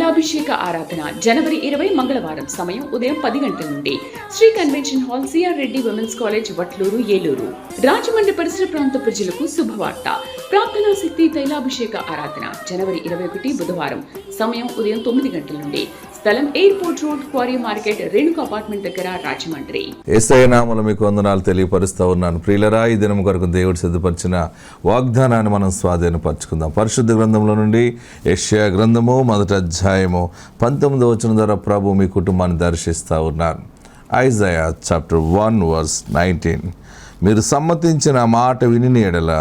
తైలాభిషేక ఆరాధన జనవరి 20 మంగళవారం. సమయం ఉదయం 10 గంటల నుండి Sri convention hall, CR Reddy women's college, Vatluru, Eluru. Rajahmundry పరిసర ప్రాంత ప్రజలకు శుభవార్త. ప్రార్థనా శక్తి తైలాభిషేక ఆరాధన జనవరి 21 బుధవారం. సమయం ఉదయం 9 గంటల నుండి. స్థలం airport road, quarry market, Renuka apartment దగ్గర, రాజమండ్రి. యేసయ్య నామములో మీకు వందనాలు తెలియపరుస్తూ ఉన్నాను. ప్రియులరా, ఈ దినం కొరకు దేవుడు సిద్ధపరిచిన వాగ్దానాన్ని మనం స్వాధీనపరచుకుందాం. పరిశుద్ధ గ్రంథంలో నుండి యెషయా గ్రంథము 1వ అధ్యాయము 19వ వచనం ద్వారా ప్రభు మీ కుటుంబాన్ని దర్శిస్తూ ఉన్నారు. Isaiah chapter 1:19. మీరు సమ్మతించిన మాట విని ఎడల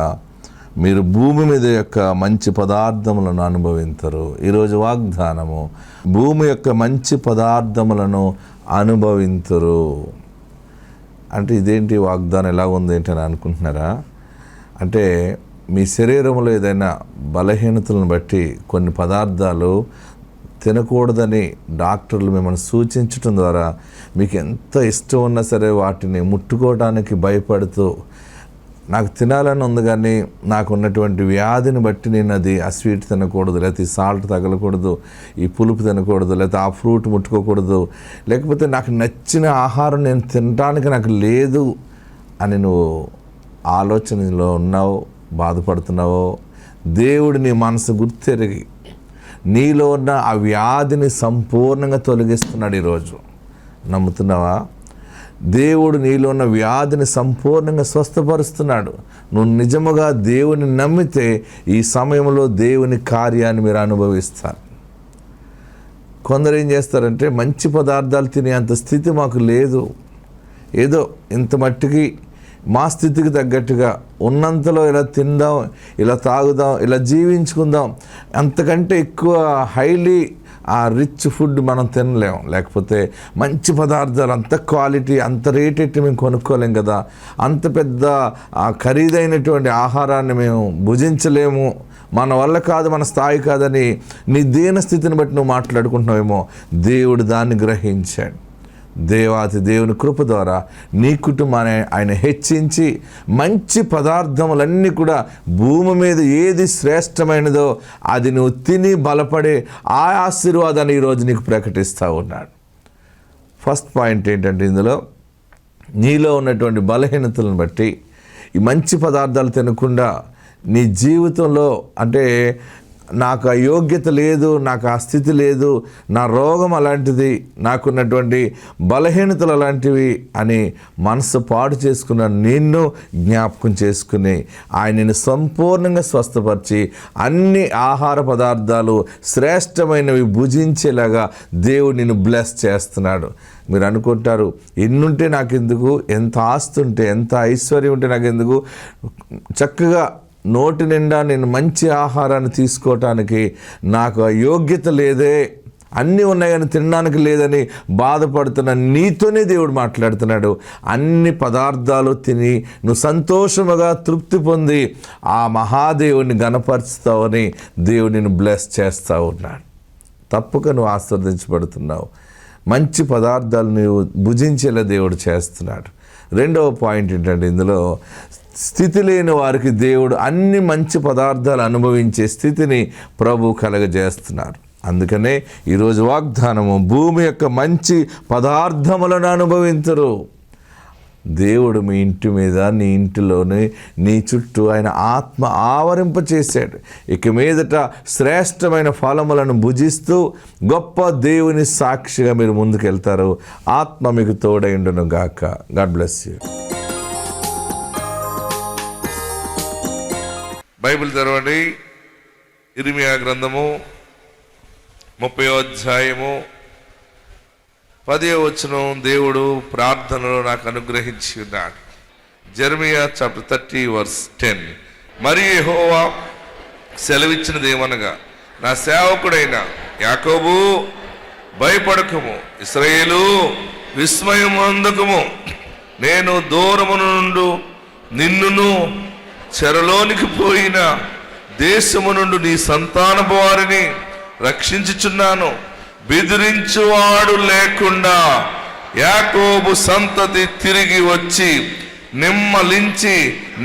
మీరు భూమి మీద యొక్క మంచి పదార్థములను అనుభవించరు. ఈరోజు వాగ్దానము, భూమి యొక్క మంచి పదార్థములను అనుభవించరు అంటే ఇదేంటి వాగ్దానం ఎలా ఉంది ఏంటని అనుకుంటున్నారా? అంటే మీ శరీరంలో ఏదైనా బలహీనతలను బట్టి కొన్ని పదార్థాలు తినకూడదని డాక్టర్లు మిమ్మల్ని సూచించడం ద్వారా మీకు ఎంత ఇష్టం ఉన్నా సరే వాటిని ముట్టుకోవడానికి భయపడుతూ, నాకు తినాలని ఉంది కానీ నాకు ఉన్నటువంటి వ్యాధిని బట్టి నేను ఆ స్వీట్ తినకూడదు, లేకపోతే ఈ సాల్ట్ తగలకూడదు, ఈ పులుపు తినకూడదు, లేకపోతే ఆ ఫ్రూట్ ముట్టుకోకూడదు, లేకపోతే నాకు నచ్చిన ఆహారం నేను తినడానికి నాకు లేదు అని నువ్వు ఆలోచనలో ఉన్నావు, బాధపడుతున్నావో, దేవుడు నీ మనసు గుర్తెరిగి నీలో ఉన్న ఆ వ్యాధిని సంపూర్ణంగా తొలగిస్తున్నాడు. ఈరోజు నమ్ముతున్నావా? దేవుడు నీలో ఉన్న వ్యాధిని సంపూర్ణంగా స్వస్థపరుస్తున్నాడు. నువ్వు నిజముగా దేవుని నమ్మితే ఈ సమయంలో దేవుని కార్యాన్ని మీరు అనుభవిస్తారు. కొందరు ఏం చేస్తారంటే, మంచి పదార్థాలు తినే అంత స్థితి మాకు లేదు, ఏదో ఇంత మట్టికి మా స్థితికి తగ్గట్టుగా ఉన్నంతలో ఇలా తిందాం, ఇలా తాగుదాం, ఇలా జీవించుకుందాం, అంతకంటే ఎక్కువ హైలీ ఆ రిచ్ ఫుడ్ మనం తినలేము, లేకపోతే మంచి పదార్థాలు అంత క్వాలిటీ అంత రేట్ ఎట్టి మేము కొనుక్కోలేం కదా, అంత పెద్ద ఖరీదైనటువంటి ఆహారాన్ని మేము భుజించలేము, మన వల్ల కాదు, మన స్థాయి కాదని నీ దీన స్థితిని బట్టి నువ్వు మాట్లాడుకుంటున్నావేమో. దేవుడు దాన్ని గ్రహించాడు. దేవాతి దేవుని కృప ద్వారా నీ కుటుంబాన్ని ఆయన హెచ్చించి మంచి పదార్థములన్నీ కూడా భూమి మీద ఏది శ్రేష్టమైనదో అది నువ్వు తిని బలపడే ఆ ఆశీర్వాదాన్ని ఈరోజు నీకు ప్రకటిస్తూ ఉన్నాడు. ఫస్ట్ పాయింట్ ఏంటంటే, ఇందులో నీలో ఉన్నటువంటి బలహీనతలను బట్టి ఈ మంచి పదార్థాలు తినకుండా నీ జీవితంలో, అంటే నాకు ఆ యోగ్యత లేదు, నాకు ఆ స్థితి లేదు, నా రోగం అలాంటిది, నాకున్నటువంటి బలహీనతలు అలాంటివి అని మనసు పాడు చేసుకున్న నిన్ను జ్ఞాపకం చేసుకుని ఆయనను సంపూర్ణంగా స్వస్థపరిచి అన్ని ఆహార పదార్థాలు శ్రేష్టమైనవి భుజించేలాగా దేవుడు నిన్ను బ్లెస్ చేస్తున్నాడు. మీరు అనుకుంటారు, ఎన్నుంటే నాకెందుకు, ఎంత ఆస్తి ఉంటే, ఎంత ఐశ్వర్యం ఉంటే నాకెందుకు, చక్కగా నోటి నిండా నేను మంచి ఆహారాన్ని తీసుకోవటానికి నాకు ఆ యోగ్యత లేదే, అన్నీ ఉన్నాయని తినడానికి లేదని బాధపడుతున్న నీతోనే దేవుడు మాట్లాడుతున్నాడు. అన్ని పదార్థాలు తిని నువ్వు సంతోషముగా తృప్తి పొంది ఆ మహాదేవుని గణపరుస్తావని దేవుడు నిన్ను బ్లెస్ చేస్తూ ఉన్నాడు. తప్పక నువ్వు ఆశీర్వదించబడుతున్నావు. మంచి పదార్థాలు నువ్వు భుజించేలా దేవుడు చేస్తున్నాడు. రెండవ పాయింట్ ఏంటంటే, ఇందులో స్థితి లేని వారికి దేవుడు అన్ని మంచి పదార్థాలు అనుభవించే స్థితిని ప్రభు కలగజేస్తున్నారు. అందుకనే ఈరోజు వాగ్దానము, భూమి యొక్క మంచి పదార్థములను అనుభవించరు. దేవుడు మీ ఇంటి మీద, నీ ఇంటిలోని, నీ చుట్టూ ఆయన ఆత్మ ఆవరింపచేశాడు. ఇక మీదట శ్రేష్టమైన ఫలములను భుజిస్తూ గొప్ప దేవుని సాక్షిగా మీరు ముందుకెళ్తారు. ఆత్మ మీకు తోడైండును గాక. God bless you. బైబిల్ తెరవండి. ఇర్మియా గ్రంథము 30వ అధ్యాయము 10వ వచనం. దేవుడు ప్రార్థనలో నాకు అనుగ్రహించి ఉన్నాడు. Jeremiah chapter 30:10. మరి యెహోవా సెలవిచ్చినది ఏమనగా, నా సేవకుడైన యాకోబు భయపడకము, ఇశ్రాయేలు విస్మయం అందుకము, నేను దూరము నుండి నిన్నును చెరలోనికి పోయిన దేశము నుండి నీ సంతానపు వారిని రక్షించుచున్నాను. బెదిరించువాడు లేకుండా యాకోబు సంతతి తిరిగి వచ్చి నిమ్మలించి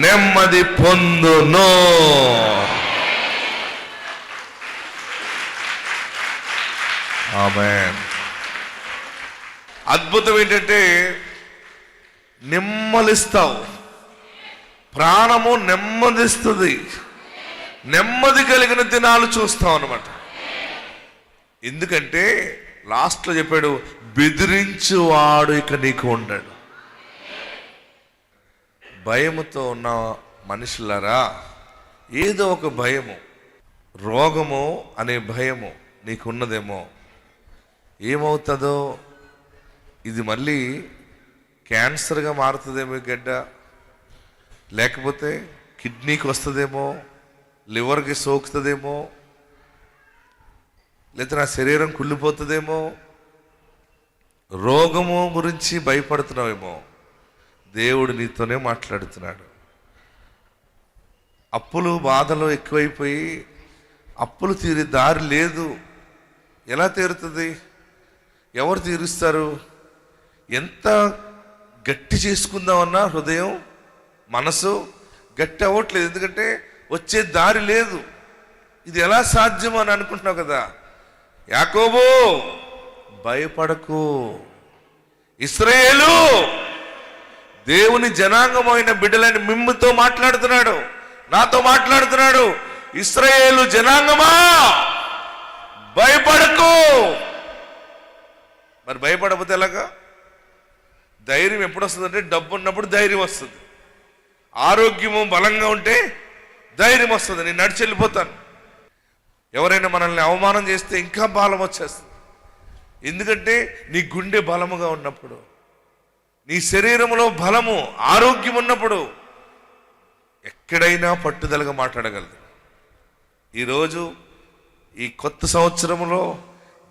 నెమ్మది పొందును. ఆమేన్. అద్భుతం ఏంటంటే నెమ్మదిస్తావు, ప్రాణము నెమ్మదిస్తుంది, నెమ్మది కలిగిన దినాలు చూస్తావు అన్నమాట. ఎందుకంటే లాస్ట్లో చెప్పాడు, బెదిరించువాడు ఇక నీకు ఉండడు. భయముతో ఉన్న మనుషులారా, ఏదో ఒక భయము, రోగము అనే భయము నీకున్నదేమో. ఏమవుతుందో, ఇది మళ్ళీ క్యాన్సర్గా మారుతుందేమో ఈ గడ్డ, లేకపోతే కిడ్నీకి వస్తుందేమో, లివర్కి సోకుతుందేమో, లేదా నా శరీరం కుళ్ళిపోతుందేమో, రోగము గురించి భయపడుతున్నావేమో. దేవుడు నీతోనే మాట్లాడుతున్నాడు. అప్పులు బాధలు ఎక్కువైపోయి అప్పులు తీరే దారి లేదు. ఎలా తీరుతుంది? ఎవరు తీరుస్తారు? ఎంత గట్టి చేసుకుందామన్నా హృదయం, మనసు గట్టి అవ్వట్లేదు. ఎందుకంటే వచ్చే దారి లేదు. ఇది ఎలా సాధ్యం అని అనుకుంటున్నావు కదా. యాకోబు భయపడకు, ఇశ్రాయేలు దేవుని జనాంగమైన బిడ్డలని మిమ్ముతో మాట్లాడుతున్నాడు, నాతో మాట్లాడుతున్నాడు. ఇశ్రాయేలు జనాంగమా భయపడకు. మరి భయపడకపోతే ఎలాగా? ధైర్యం ఎప్పుడు వస్తుందంటే డబ్బు ఉన్నప్పుడు ధైర్యం వస్తుంది, ఆరోగ్యము బలంగా ఉంటే ధైర్యం వస్తుంది. నేను నడిచి వెళ్ళిపోతాను. ఎవరైనా మనల్ని అవమానం చేస్తే ఇంకా బలం వచ్చేస్తుంది. ఎందుకంటే నీ గుండె బలముగా ఉన్నప్పుడు, నీ శరీరంలో బలము ఆరోగ్యం ఉన్నప్పుడు ఎక్కడైనా పట్టుదలగా మాట్లాడగలదు. ఈరోజు ఈ కొత్త సంవత్సరంలో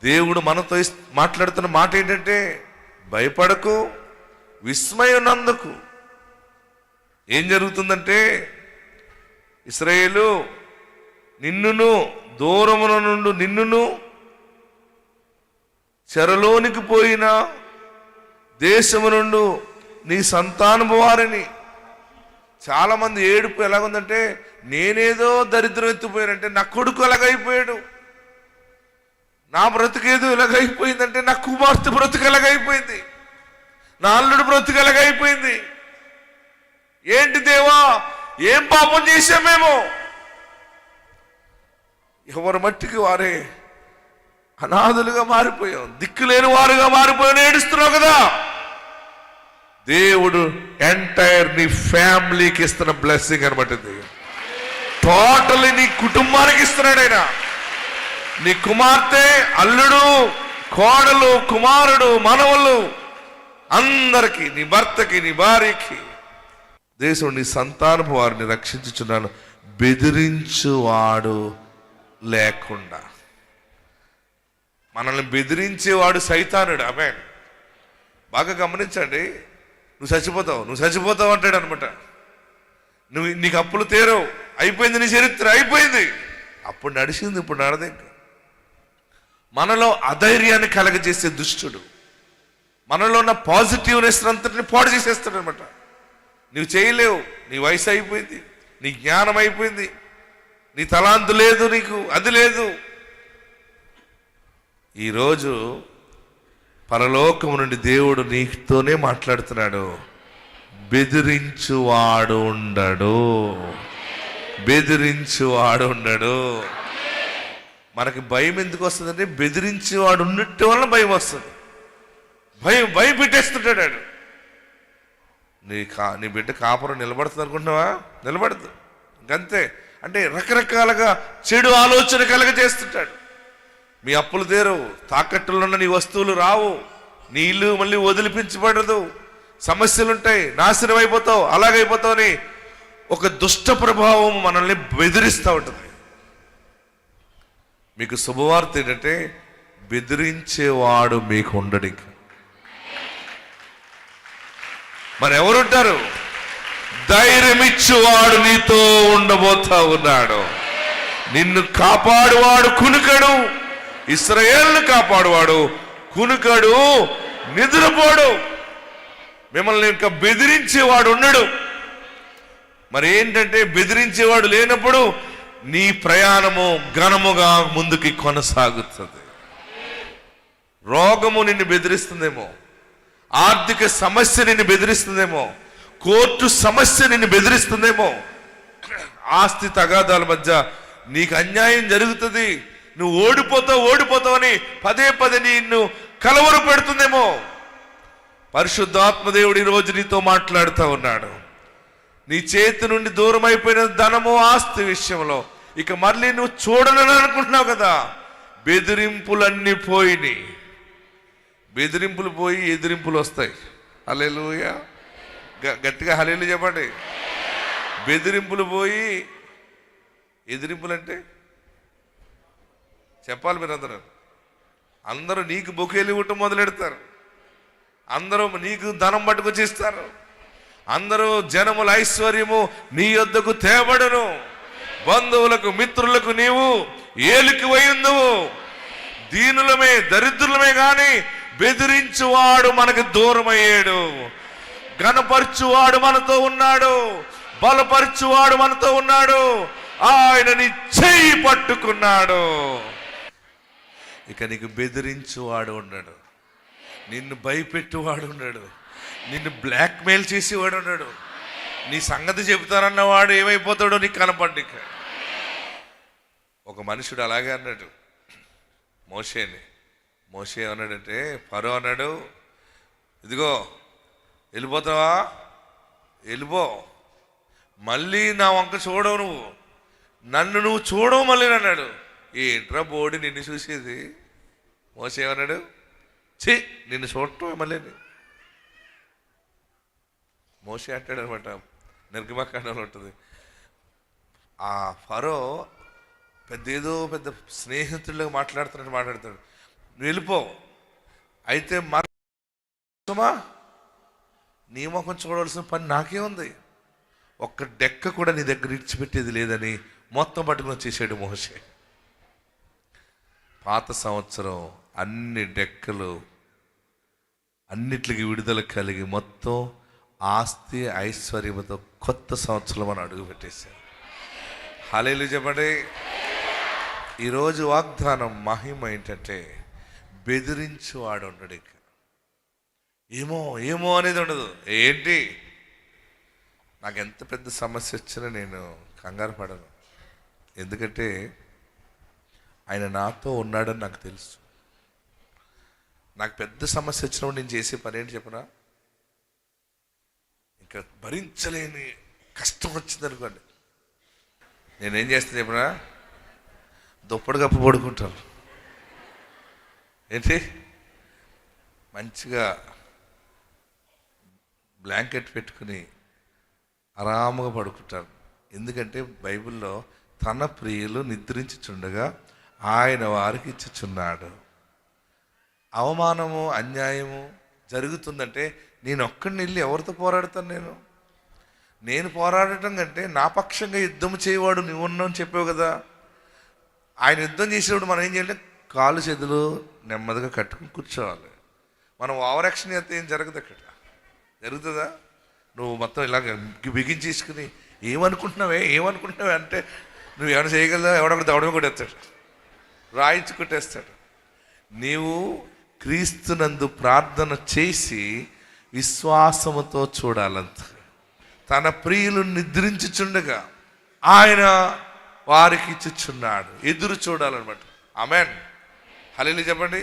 దేవుడు మనతో మాట్లాడుతున్న మాట ఏంటంటే, భయపడకు, విస్మయం నందుకు. ఏం జరుగుతుందంటే, ఇశ్రాయేలు నిన్నును దూరమున నుండి నిన్నును చెరలోనికి పోయిన దేశము నుండి నీ సంతానము వారిని. చాలా మంది ఏడుపు ఎలాగుందంటే, నేనేదో దరిద్రం ఎత్తిపోయానంటే నా కొడుకు ఎలాగైపోయాడు, నా బ్రతుకేదో ఎలాగైపోయిందంటే నా కుమార్తె బ్రతుకు ఎలాగైపోయింది, నా అల్లుడు బ్రతుకు ఎలాగైపోయింది. ఏంటి దేవా, ఏం పాపం చేశాం మేము? ఎవరి మట్టికి వారే అనాథులుగా మారిపోయాం, దిక్కులేని వారుగా మారిపోయాం, ఏడుస్తున్నావు కదా. దేవుడు ఎంటైర్ నీ ఫ్యామిలీకి ఇస్తున్న బ్లెస్సింగ్ అనమాట. టోటల్లీ నీ కుటుంబానికి ఇస్తున్నాడు ఆయన. నీ కుమార్తె, అల్లుడు, కోడలు, కుమారుడు, మనవలు అందరికీ, నీ భర్తకి, నీ భార్యకి దేవుడు నీ సంతానపు వారిని రక్షించుచున్నాను, బెదిరించువాడు లేకుండా. మనల్ని బెదిరించేవాడు సైతానుడు. ఆమేన్. బాగా గమనించండి. నువ్వు చచ్చిపోతావు అంటాడు అనమాట. నీకు అప్పులు తీరవు, అయిపోయింది, నీ చరిత్ర అయిపోయింది. అప్పుడు నడిచింది, ఇప్పుడు నడదే. మనలో అధైర్యాన్ని కలగజేసే దుష్టుడు మనలో ఉన్న పాజిటివ్నెస్ అంతటిని పాడు చేసేస్తాడు అనమాట. నువ్వు చేయలేవు, నీ వయసు అయిపోయింది, నీ జ్ఞానం అయిపోయింది, నీ తలాంతు లేదు, నీకు అది లేదు. ఈరోజు పరలోకము నుండి దేవుడు నీతోనే మాట్లాడుతున్నాడు. బెదిరించువాడు ఉండడు, బెదిరించువాడు ఉండడు. మనకి భయం ఎందుకు వస్తుందంటే, బెదిరించేవాడు ఉన్నట్టు వల్ల భయం వస్తుంది. భయం పెట్టేస్తుంటాడు. నీ బిడ్డ కాపురం నిలబడుతుంది అనుకుంటున్నావా? నిలబడదు, ఇంకంతే. అంటే రకరకాలుగా చెడు ఆలోచన కలగజేస్తుంటాడు. మీ అప్పులు తీరవు, తాకట్టులో ఉన్న నీ వస్తువులు రావు, నీ ఇల్లు మళ్ళీ వదిలిపించబడదు, సమస్యలుంటాయి, నాశనం అయిపోతావు, అలాగైపోతావు అని ఒక దుష్ట ప్రభావం మనల్ని బెదిరిస్తూ ఉంటుంది. మీకు శుభవార్త ఏంటంటే, బెదిరించేవాడు మీకు ఉండడు. మరి ఎవరుంటారు? ధైర్యం ఇచ్చేవాడు నీతో ఉండబోతా ఉన్నాడు. నిన్ను కాపాడువాడు కునుకడు, ఇశ్రాయేలును కాపాడువాడు కునుకడు, నిద్రపోడు. మిమ్మల్ని ఇంకా బెదిరించేవాడు ఉన్నాడు. మరి ఏంటంటే, బెదిరించేవాడు లేనప్పుడు నీ ప్రయాణము ఘనముగా ముందుకి కొనసాగుతుంది. రోగము నిన్ను బెదిరిస్తుందేమో, ఆర్థిక సమస్య నిన్ను బెదిరిస్తుందేమో, కోర్టు సమస్య నిన్ను బెదిరిస్తుందేమో, ఆస్తి తగాదాల మధ్య నీకు అన్యాయం జరుగుతుంది, నువ్వు ఓడిపోతావని పదే పదే నిన్ను కలవరు పెడుతుందేమో. పరిశుద్ధాత్మదేవుడు ఈరోజు నీతో మాట్లాడుతూ ఉన్నాడు. నీ చేతి నుండి దూరం అయిపోయిన ధనము, ఆస్తి విషయంలో ఇక మళ్ళీ నువ్వు చూడనని అనుకుంటున్నావు కదా, బెదిరింపులన్నీ పోయినాయి. బెదిరింపులు పోయి ఎదిరింపులు వస్తాయి. హల్లెలూయా, గట్టిగా హల్లెలూయా చెప్పండి. బెదిరింపులు పోయి ఎదిరింపులు అంటే చెప్పాలి. మీరు అందరూ నీకు బొకేలు ఇవ్వటం మొదలెడతారు, అందరూ నీకు ధనం పట్టుకొచ్చి ఇస్తారు, అందరూ జనముల ఐశ్వర్యము నీ యొద్దకు తేబడును, బంధువులకు మిత్రులకు నీవు ఏలికి పోయిందువు. దీనులమే దరిద్రులమే గాని బెదిరించువాడు మనకు దూరమయ్యాడు, ఘనపరచువాడు మనతో ఉన్నాడు, బలపరచువాడు మనతో ఉన్నాడు, ఆయన నీ చెయ్యి పట్టుకున్నాడు. ఇక నీకు బెదిరించువాడు ఉన్నాడు, నిన్ను భయపెట్టువాడు ఉన్నాడు, నిన్ను బ్లాక్మెయిల్ చేసేవాడు ఉన్నాడు. నీ సంగతి చెబుతానన్నవాడు ఏమైపోతాడో నీకు కనపడ్డి. ఒక మనుషుడు అలాగే అన్నాడు మోషేని. మోషే ఏమన్నాడంటే, ఫరో అన్నాడు, ఇదిగో వెళ్ళిపోతావా, వెళ్ళిపో, మళ్ళీ నా వంక చూడవు, నన్ను నువ్వు చూడవు మళ్ళీ అన్నాడు. ఏంట్రా బోడి నిన్ను చూసేది. మోషే ఏమన్నాడు, ఛీ నిన్ను చూడటం మళ్ళీ. మోషే అంటాడు అనమాట, నిర్గమకాండంలో ఉంటుంది, ఆ ఫరో ఏదో పెద్ద స్నేహితుడిగా మాట్లాడతాడు, నువ్వు వెళ్ళిపో, అయితే మరమా నీ ముఖం చూడవలసిన పని నాకేముంది, ఒక్క డెక్క కూడా నీ దగ్గర ఇచ్చిపెట్టేది లేదని మొత్తం పట్టుకుని వచ్చేసాడు మోషే. పాత సంవత్సరం అన్ని డెక్కలు అన్నిటికి విడుదల కలిగి మొత్తం ఆస్తి ఐశ్వర్యంతో కొత్త సంవత్సరం మనం అడుగు పెట్టేశారు. హల్లెలూయా చెప్పండి. ఈరోజు వాగ్దానం మహిమ ఏంటంటే, బెదిరించువాడు ఉండడు. ఇక ఏమో అనేది ఉండదు. ఏంటి, నాకు ఎంత పెద్ద సమస్య వచ్చినా నేను కంగారు పడను, ఎందుకంటే ఆయన నాతో ఉన్నాడని నాకు తెలుసు. నాకు పెద్ద సమస్య వచ్చినప్పుడు నేను చేసే పని ఏంటి చెప్పనా, ఇంకా భరించలేని కష్టం వచ్చింది అనుకోండి, నేనేం చేస్తాను చెప్పనా, దుప్పటి కప్పు పడుకుంటాను. ఏంటి, మంచిగా బ్లాంకెట్ పెట్టుకుని ఆరాముగా పడుకుంటాను. ఎందుకంటే బైబిల్లో తన ప్రియులు నిద్రించుచుండగా ఆయన వారికి ఇచ్చుచున్నాడు. అవమానము అన్యాయము జరుగుతుందంటే నేను ఒక్కడిని వెళ్ళి ఎవరితో పోరాడతాను? నేను పోరాడటం కంటే నా పక్షంగా యుద్ధం చేయవాడు నువ్వు ఉన్నావు చెప్పావు కదా. ఆయన యుద్ధం చేసేవాడు మనం ఏం చేయాలి, కాళ్ళు చేతులు నెమ్మదిగా కట్టుకుని కూర్చోవాలి. మనం ఓవర్ యాక్షన్ అయితే ఏం జరగదు. అక్కడ జరుగుతుందా? నువ్వు మొత్తం ఇలాగ బిగించేసుకుని ఏమనుకుంటున్నావే అంటే నువ్వు ఏమైనా చేయగలదా? ఎవడొకటి దవడమే కొట్టేస్తాడు, రాయించి కొట్టేస్తాడు. నీవు క్రీస్తునందు ప్రార్థన చేసి విశ్వాసముతో చూడాలంత. తన ప్రియులు నిద్రించుచుండగా ఆయన వారికి ఇచ్చుచున్నాడు, ఎదురు చూడాలన్నమాట. ఆమేన్, హల్లెలూయా చెప్పండి.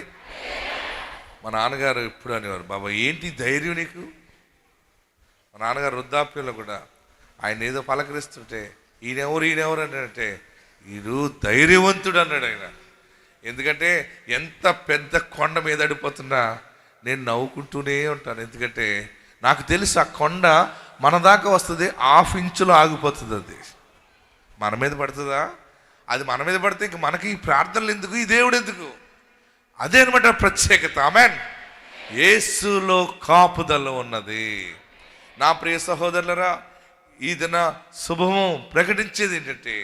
మా నాన్నగారు ఎప్పుడు అనేవారు, బాబా ఏంటి ధైర్యం నీకు. మా నాన్నగారు వృద్ధాప్యంలో కూడా ఆయన ఏదో పలకరిస్తుంటే ఈయనెవరు అంటే వీడు ధైర్యవంతుడు అన్నాడు ఆయన. ఎందుకంటే ఎంత పెద్ద కొండ మీద అడిపోతున్నా నేను నవ్వుకుంటూనే ఉంటాను. ఎందుకంటే నాకు తెలుసు ఆ కొండ మన దాకా వస్తుంది, 1/2 ఇంచులో ఆగిపోతుంది. అది మన మీద పడుతుందా? అది మన మీద పడితే ఇంక మనకి ఈ ప్రార్థనలు ఎందుకు, ఈ దేవుడు ఎందుకు? అదే అనమాట ప్రత్యేకత. ఆమేన్. యేసులో కాపుదల ఉన్నది. నా ప్రియ సహోదరులరా, ఈ దిన శుభము ప్రకటించేది ఏంటంటే,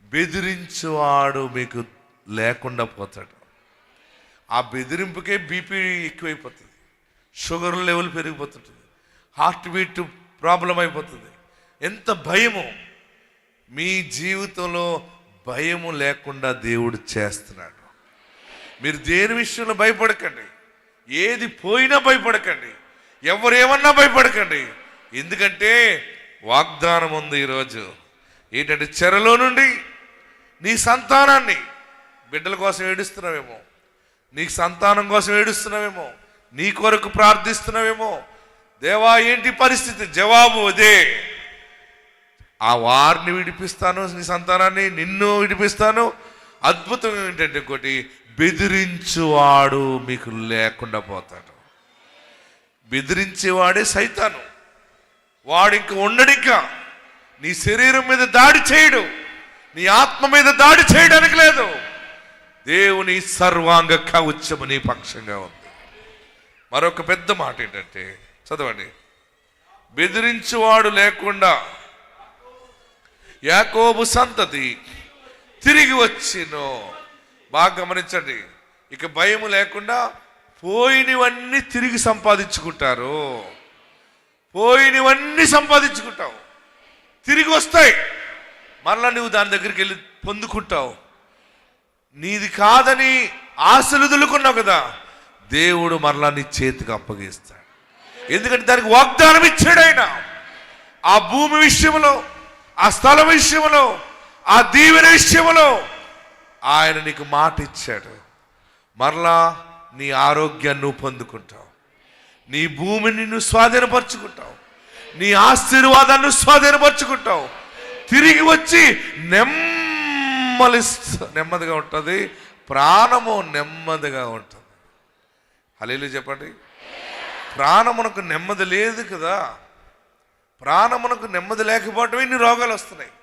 బెదిరించువాడు మీకు లేకుండా పోతాడు. ఆ బెదిరింపుకే బీపీ ఎక్కువైపోతుంది, షుగర్ లెవెల్ పెరిగిపోతుంటుంది, హార్ట్ బీట్ ప్రాబ్లం అయిపోతుంది. ఎంత భయము! మీ జీవితంలో భయము లేకుండా దేవుడు చేస్తున్నాడు. మీరు దేని విషయంలో భయపడకండి, ఏది పోయినా భయపడకండి, ఎవరేమన్నా భయపడకండి. ఎందుకంటే వాగ్దానం ఉంది ఈరోజు. ఏంటంటే చెరలో నుండి నీ సంతానాన్ని, బిడ్డల కోసం ఏడుస్తున్నావేమో, నీ సంతానం కోసం ఏడుస్తున్నావేమో, నీ కొరకు ప్రార్థిస్తున్నావేమో. దేవా ఏంటి పరిస్థితి? జవాబు అదే, ఆ వారిని విడిపిస్తాను, నీ సంతానాన్ని, నిన్ను విడిపిస్తాను. అద్భుతం ఏంటంటే ఇంకోటి, బెదిరించువాడు మీకు లేకుండా పోతాడు. బెదిరించేవాడే సైతాను. వాడు ఇంక ఉండడిక నీ శరీరం మీద దాడి చేయడు, నీ ఆత్మ మీద దాడి చేయడానికి లేదు. దేవుని సర్వాంగ కవచము నీ పక్షంగా ఉంది. మరొక పెద్ద మాట ఏంటంటే, చదవండి, బెదిరించువాడు లేకుండా యాకోబు సంతతి తిరిగి వచ్చిను. బాగా గమనించండి, ఇక భయం లేకుండా పోయినవన్నీ తిరిగి సంపాదించుకుంటారు. పోయినవన్నీ సంపాదించుకుంటావు, తిరిగి వస్తాయి. మరలా నువ్వు దాని దగ్గరికి వెళ్ళి పొందుకుంటావు. నీది కాదని ఆశలు వదులుకున్నావు కదా, దేవుడు మరలా నీ చేతికి అప్పగిస్తాడు. ఎందుకంటే దానికి వాగ్దానం ఇచ్చాడు ఆయన. ఆ భూమి విషయంలో, ఆ స్థలం విషయంలో, ఆ దీవెన విషయంలో ఆయన నీకు మాట ఇచ్చాడు. మరలా నీ ఆరోగ్యాన్ని నువ్వు పొందుకుంటావు, నీ భూమిని నువ్వు స్వాధీనపరచుకుంటావు, నీ ఆశీర్వాదాన్ని స్వాధీనపరచుకుంటావు. తిరిగి వచ్చి నెమ్మదిగా ఉంటుంది, ప్రాణము నెమ్మదిగా ఉంటుంది. హల్లెలూయా చెప్పండి. ప్రాణమునకు నెమ్మది లేదు కదా. ప్రాణమునకు నెమ్మది లేకపోవటమే ఇన్ని రోగాలు వస్తున్నాయి.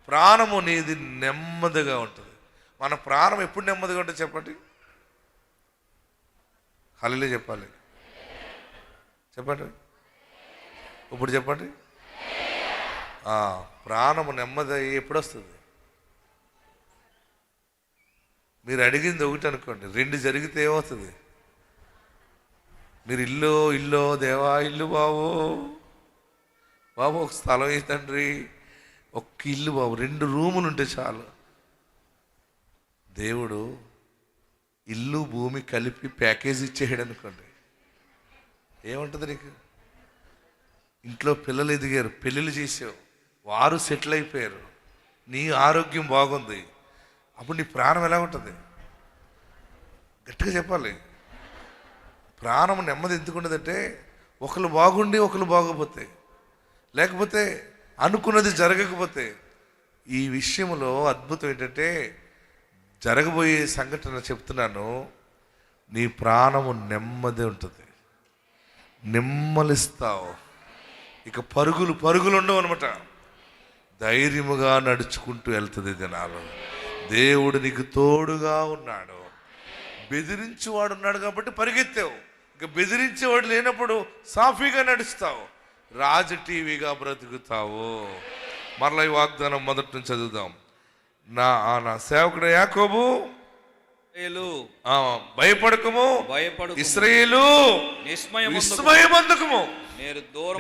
ప్రాణము నీది నెమ్మదిగా ఉంటుంది. మన ప్రాణం ఎప్పుడు నెమ్మదిగా ఉంటుంది చెప్పండి? హల్లెలూయా చెప్పాలి, చెప్పండి ఇప్పుడు చెప్పండి. ప్రాణము నెమ్మది ఎప్పుడు వస్తుంది? మీరు అడిగింది ఒకటి అనుకోండి, రెండు జరిగితే ఏమవుతుంది? మీరు ఇల్లు దేవా, ఇల్లు బాబు ఒక స్థలం ఏ తండ్రి, ఒక్క ఇల్లు బాబు, 2 రూములు ఉంటే చాలు. దేవుడు ఇల్లు భూమి కలిపి ప్యాకేజ్ ఇచ్చేయడు అనుకోండి, ఏముంటుంది నీకు? ఇంట్లో పిల్లలు ఎదిగారు, పెళ్ళిళ్ళు చేసావు, వారు సెటిల్ అయిపోయారు, నీ ఆరోగ్యం బాగుంది, అప్పుడు నీ ప్రాణం ఎలా ఉంటుంది? గట్టిగా చెప్పాలి. ప్రాణం నెమ్మది ఎందుకు ఉండదంటే, ఒకరు బాగుండి ఒకరు బాగోపోతే, లేకపోతే అనుకున్నది జరగకపోతే. ఈ విషయంలో అద్భుతం ఏంటంటే, జరగబోయే సంఘటన చెప్తున్నాను, నీ ప్రాణము నెమ్మది ఉంటుంది, నెమ్మలిస్తావు. ఇక పరుగులు ఉండవు అనమాట. ధైర్యముగా నడుచుకుంటూ వెళ్తుంది దినాలు. దేవుడు నీకు తోడుగా ఉన్నాడు. బెదిరించేవాడు ఉన్నాడు కాబట్టి పరిగెత్తావు. ఇక బెదిరించేవాడు లేనప్పుడు సాఫీగా నడుస్తావు, టీవీగా బ్రతుకుతావు. మరలా ఈ వాగ్దానం మొదటి నుంచి చదువుదాం. నా సేవకుడు యాకోబు, భయపడకము, ఇశ్రాయేలు విస్మయమందుకము,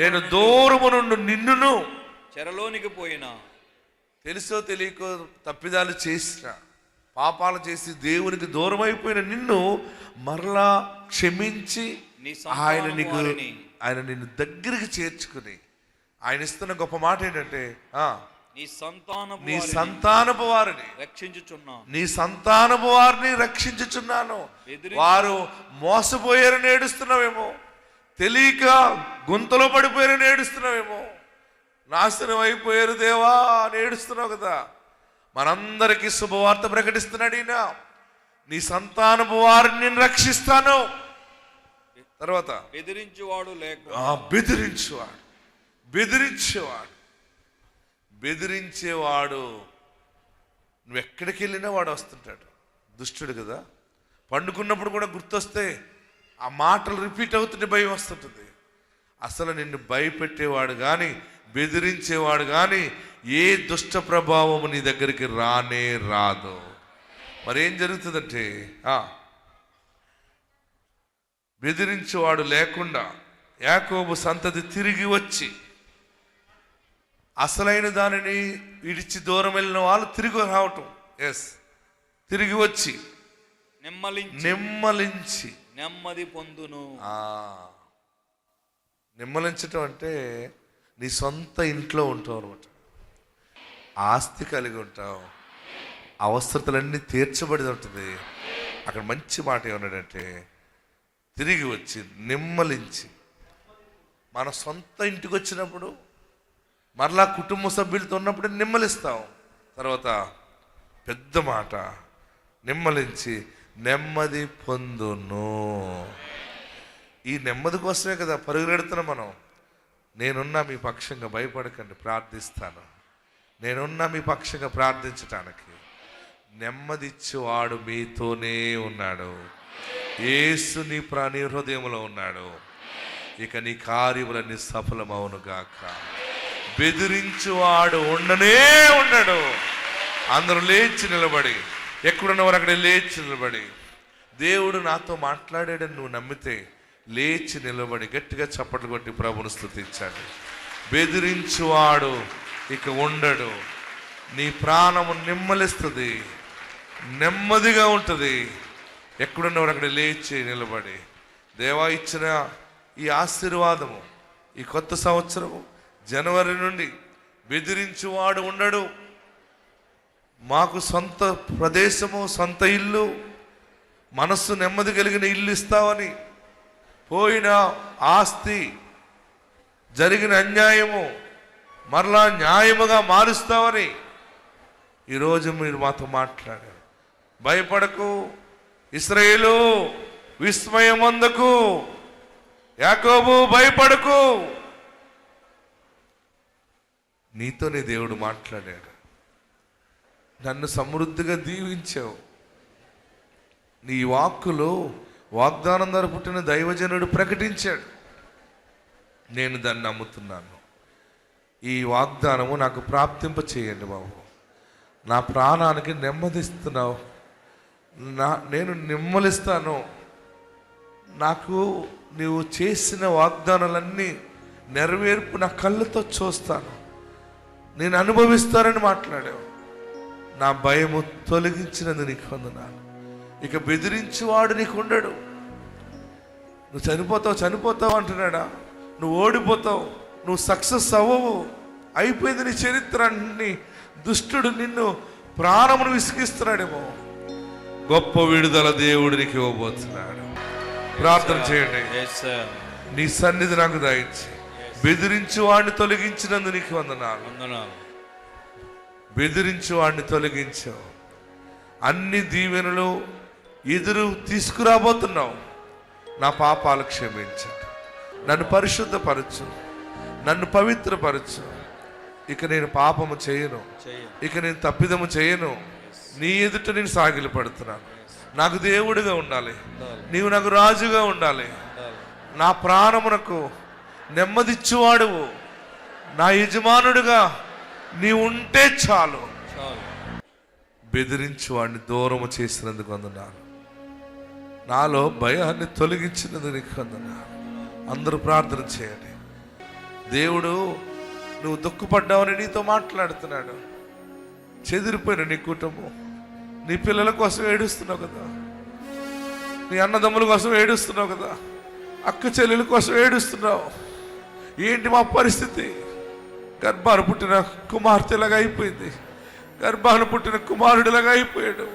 నేను దూరము నుండి నిన్నును చెరలోనికి పోయినా. తెలుసో తెలియకో తప్పిదాలు చేసిన, పాపాలు చేసి దేవునికి దూరం అయిపోయిన నిన్ను మరలా క్షమించి ఆయన నిన్ను దగ్గరికి చేర్చుకుని, ఆయన ఇస్తున్న గొప్ప మాట ఏంటంటే, నీ సంతానపు వారిని రక్షించుచున్నాను. వారు మోసపోయారని ఏడుస్తున్నావేమో, తెలియక గుంతలో పడిపోయారని ఏడుస్తున్నావేమో, నాశనం అయిపోయారు దేవా అని ఏడుస్తున్నావు కదా. మనందరికీ శుభవార్త ప్రకటిస్తున్నాడు ఈయన. నీ సంతానపు వారిని నేను రక్షిస్తాను. తర్వాత బెదిరించేవాడు నువ్వు ఎక్కడికి వెళ్ళినా వాడు వస్తుంటాడు. దుష్టుడు కదా. పండుకున్నప్పుడు కూడా గుర్తొస్తే ఆ మాటలు రిపీట్ అవుతుంటే భయం వస్తుంటుంది. అసలు నిన్ను భయపెట్టేవాడు కానీ, బెదిరించేవాడు కానీ ఏ దుష్ట ప్రభావము నీ దగ్గరికి రానే రాదు. మరేం జరుగుతుందంటే, బెదిరించేవాడు లేకుండా యాకోబు సంతతి తిరిగి వచ్చి, అసలైన దానిని విడిచి దూరం వెళ్ళిన వాళ్ళు తిరిగి రావటం, తిరిగి వచ్చి నిమ్మలించి నెమ్మది పొందును. నిమ్మలించటం అంటే నీ సొంత ఇంట్లో ఉంటావు అనమాట. ఆస్తి కలిగి ఉంటావు, అవసరతలన్నీ తీర్చబడి ఉంటుంది. అక్కడ మంచి మాట ఏమన్నాడంటే, తిరిగి వచ్చి నిమ్మలించి, మన సొంత ఇంటికి వచ్చినప్పుడు మరలా కుటుంబ సభ్యులతో ఉన్నప్పుడు నిమ్మలిస్తాం. తర్వాత పెద్ద మాట, నిమ్మలించి నెమ్మది పొందును. ఈ నెమ్మది కోసమే కదా పరుగులెడుతున్నాం మనం. నేనున్నా మీ పక్షంగా, భయపడకండి, ప్రార్థిస్తాను. నేనున్నా మీ పక్షంగా ప్రార్థించటానికి. నెమ్మదిచ్చేవాడు మీతోనే ఉన్నాడు. యేసు నీ హృదయంలో ఉన్నాడు. ఇక నీ కార్యములన్నీ సఫలమవునుగాక. బెదిరించువాడు ఉండనే ఉండడు. అందరూ లేచి నిలబడి, ఎక్కడున్నవారు అక్కడ లేచి నిలబడి, దేవుడు నాతో మాట్లాడాడని నువ్వు నమ్మితే లేచి నిలబడి గట్టిగా చప్పట్లు కొట్టి ప్రభువును స్తుతించండి. బెదిరించువాడు ఇక ఉండడు. నీ ప్రాణము నిమ్మలిస్తుంది, నెమ్మదిగా ఉంటుంది. ఎక్కడున్నవారు అక్కడ లేచి నిలబడి, దేవా ఇచ్చిన ఈ ఆశీర్వాదము, ఈ కొత్త సంవత్సరము జనవరి నుండి బెదిరించువాడు ఉండడు. మాకు సొంత ప్రదేశము, సొంత ఇల్లు, మనస్సు నెమ్మది కలిగిన ఇల్లు ఇస్తావని, పోయిన ఆస్తి, జరిగిన అన్యాయము మరలా న్యాయముగా మారుస్తావని ఈరోజు మీరు మాతో మాట్లాడారు. భయపడకు ఇశ్రాయేలు, విస్మయమందకు యాకోబు, భయపడకు. నీతోనే దేవుడు మాట్లాడాడు. నన్ను సమృద్ధిగా దీవించావు. నీ వాక్కులో వాగ్దానం ద్వారా పుట్టిన దైవజనుడు ప్రకటించాడు. నేను దాన్ని నమ్ముతున్నాను. ఈ వాగ్దానము నాకు ప్రాప్తింప చేయండి బాబు. నా ప్రాణానికి నెమ్మదిస్తున్నావు. నేను నిమ్మలిస్తాను. నాకు నీవు చేసిన వాగ్దానాలన్నీ నెరవేర్పు నా కళ్ళతో చూస్తాను, నేను అనుభవిస్తానని మాట్లాడావు. నా భయము తొలగించినది నీకు వందనాలు. ఇక బెదిరించేవాడు నీకు ఉండడు. నువ్వు చనిపోతావు అంటున్నాడా? నువ్వు ఓడిపోతావు, నువ్వు సక్సెస్ అవ్వవు, అయిపోయింది నీ చరిత్ర అన్ని. దుష్టుడు నిన్ను ప్రాణమును విసిగిస్తున్నాడేమో. గొప్ప విడుదల దేవుడు నీకు ఇవ్వబోతున్నాడు. ప్రార్థన చేయండి. నీ సన్నిధి నాకు దయచి, బెదిరించు వాడిని తొలగించినందు నీకు వందనాలు. బెదిరించు వాడిని తొలగించావు. అన్ని దీవెనలు ఎదురు తీసుకురాబోతున్నావు. నా పాపాలు క్షమించండి, నన్ను పరిశుద్ధపరచు, నన్ను పవిత్రపరచు. ఇక నేను పాపము చేయను, ఇక నేను తప్పిదము చేయను. నీ ఎదుట నేను సాగిలి పడుతున్నాను. నాకు దేవుడిగా ఉండాలి, నీవు నాకు రాజుగా ఉండాలి. నా ప్రాణమునకు నెమ్మదిచ్చువాడువు, నా యజమానుడిగా నీవు ఉంటే చాలు. బెదిరించి వాడిని దూరము చేసినందుకు వందనాలు. నాలో భయాన్ని తొలగించినందుకు నీకు వందనాలు. అందరూ ప్రార్థన చేయండి. దేవుడు నువ్వు దుఃఖపడ్డావని నీతో మాట్లాడుతున్నాడు. చెదిరిపోయిన నీ కుటుంబం, నీ పిల్లల కోసం ఏడుస్తున్నావు కదా, నీ అన్నదమ్ముల కోసం ఏడుస్తున్నావు కదా, అక్క చెల్లెల కోసం ఏడుస్తున్నావు. ఏంటి మా పరిస్థితి? గర్భాన పుట్టిన కుమార్తెలాగా అయిపోయింది, గర్భాన పుట్టిన కుమారుడిలాగా అయిపోయాడు,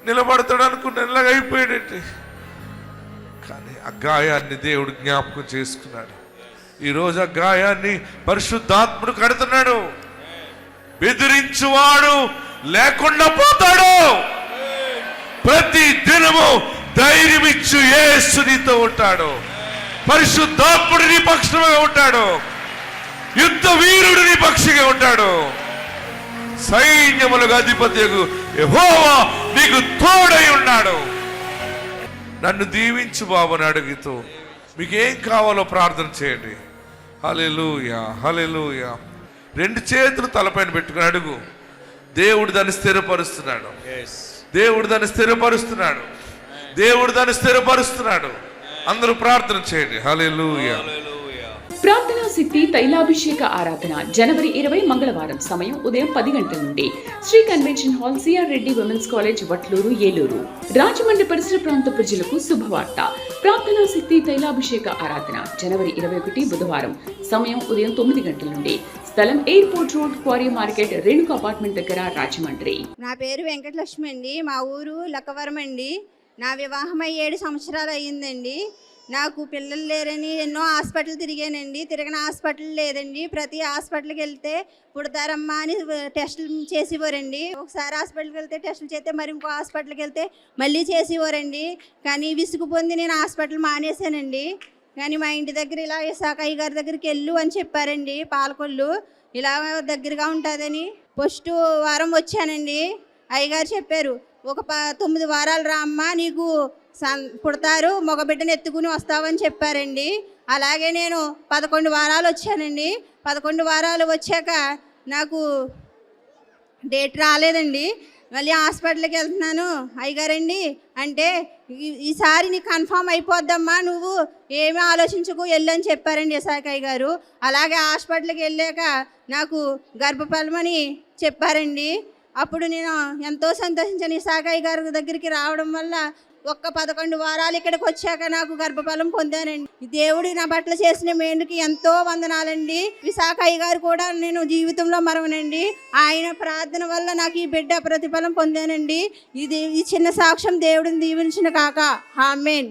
నిలబడతాడు అనుకున్న ఇలాగా అయిపోయాడేంటి? కానీ ఆ గాయాన్ని దేవుడు జ్ఞాపకం చేసుకున్నాడు. ఈరోజు ఆ గాయాన్ని పరిశుద్ధాత్ముడు కడుతున్నాడు. బెదిరించువాడు లేకుండా పోతాడు. ప్రతి దినము ధైర్యం ఇచ్చు యేసు నీతో ఉంటాడు. పరిశుద్ధాత్ముడు నీ పక్షంగా ఉంటాడు. యుద్ధ వీరుడు నీ పక్షంగా ఉంటాడు. సైన్యములకు అధిపతియగు యెహోవా నీకు తోడై ఉన్నాడు. నన్ను దీవించు బాబు అని అడుగుతూ మీకేం కావాలో ప్రార్థన చేయండి. హల్లెలూయా, హల్లెలూయా. రెండు చేతులు తలపైన పెట్టుకుని అడుగు. దేవుడు దాన్ని స్థిరపరుస్తున్నాడు. దేవుడు దాన్ని స్థిరపరుస్తున్నాడు. దేవుడు దాన్ని స్థిరపరుస్తున్నాడు. అందరూ ప్రార్థన చేయండి. హల్లెలూయా. ప్రార్థనా శక్తి తైలాభిషేక ఆరాధన జనవరి 20 మంగళవారం సమయం ఉదయం 10 గంటల నుండి Sri convention hall CR Reddy women's college Vatluru Eluru. Rajahmundry పరిసర ప్రాంత ప్రజలకు శుభవార్త. ప్రార్థనా శక్తి తైలాభిషేక ఆరాధన జనవరి 21 బుధవారం సమయం ఉదయం 9 గంటల నుండి. స్థలం airport road, quarry market, Renuka apartment దగ్గర, రాజమండ్రి. నా పేరు వెంకటలక్ష్మి అండి. మా ఊరు లక్కవరం అండి. నా వివాహం 7 సంవత్సరాలు అయ్యిందండి. నాకు పిల్లలు లేరని ఎన్నో హాస్పిటల్ తిరిగానండి. తిరగని హాస్పిటల్ లేదండి. ప్రతి హాస్పిటల్కి వెళ్తే పుడతారమ్మా అని టెస్టులు చేసేవారండి. ఒకసారి హాస్పిటల్కి వెళ్తే టెస్టులు చేస్తే మరి ఇంకో హాస్పిటల్కి వెళ్తే మళ్ళీ చేసేవారండి. కానీ విసుగు పొంది నేను హాస్పిటల్ మానేశానండి. కానీ మా ఇంటి దగ్గర ఇలా ఇసాకయ్య గారి దగ్గరికి వెళ్ళు అని చెప్పారండి. పాలకొల్లు ఇలా దగ్గరగా ఉంటుందని ఫస్ట్ వారం వచ్చానండి. అయ్యగారు చెప్పారు, ఒక 9 వారాలు రా అమ్మ, నీకు పుడతారు, మగబిడ్డను ఎత్తుకుని వస్తావని చెప్పారండి. అలాగే నేను 11 వారాలు వచ్చానండి. 11 వారాలు వచ్చాక నాకు డేట్ రాలేదండి. మళ్ళీ హాస్పిటల్కి వెళ్తున్నాను. అయ్యగారండి అంటే ఈసారి నీకు కన్ఫామ్ అయిపోద్దమ్మా, నువ్వు ఏమీ ఆలోచించకు, వెళ్ళని చెప్పారండి ఇసాకయ్య గారు. అలాగే హాస్పిటల్కి వెళ్ళాక నాకు గర్భఫలమని చెప్పారండి. అప్పుడు నేను ఎంతో సంతోషించాను. ఇసాకయ్య గారి దగ్గరికి రావడం వల్ల ఒక్క 11 వారాలు ఇక్కడికి వచ్చాక నాకు గర్భఫలం పొందానండి. దేవుడు నా పట్ల చేసిన మేలుకి ఎంతో వందనాలండి. విశాఖయ్య గారు కూడా నేను జీవితంలో మరవనండి. ఆయన ప్రార్థన వల్ల నాకు ఈ బిడ్డ ప్రతిఫలం పొందానండి. ఈ చిన్న సాక్ష్యం దేవుడిని దీవించిన కాక. ఆమేన్.